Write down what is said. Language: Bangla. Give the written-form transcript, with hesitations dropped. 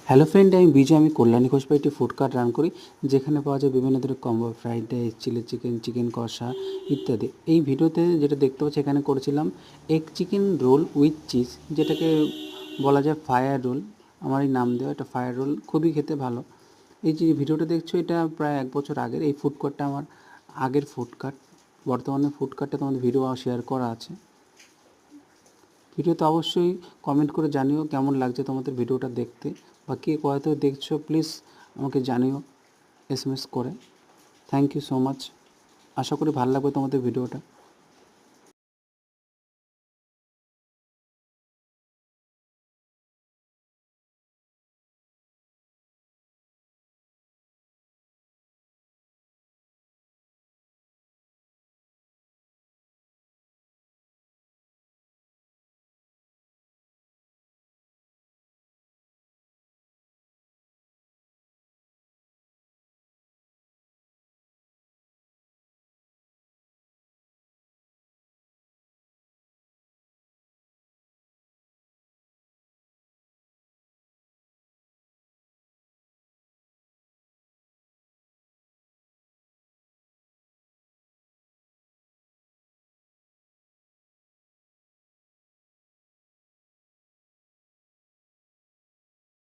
হ্যালো ফ্রেন্ড, আমি বিজয়। আমি কল্যাণী ঘোষ একটি ফুড কার্ট রান করি, যেখানে পাওয়া যায় বিভিন্ন ধরনের combo, fried rice, chilli chicken, chicken কষা ইত্যাদি। এই ভিডিওতে যেটা দেখতে পাচ্ছি, এখানে করেছিলাম egg chicken roll with cheese, যেটাকে বলা যায় ফায়ার রোল। আমার এই নাম দেওয়া, এটা ফায়ার রোল, খুবই খেতে ভালো। এই যে ভিডিওটা দেখছো, এটা প্রায় 1 বছর আগের। এই ফুড কার্টটা আমার আগের ফুড কার্ট। বর্তমানে ফুড কার্টটা তোমাদের ভিডিও শেয়ার করা আছে। ভিডিওতে অবশ্যই কমেন্ট করে জানিও কেমন লাগছে তোমাদের ভিডিওটা দেখতে, বা কে কোথা থেকে দেখছো প্লিজ আমাকে জানিও এসএমএস করে। Thank you so much. আশা করি ভালো লাগবে তোমাদের ভিডিওটা।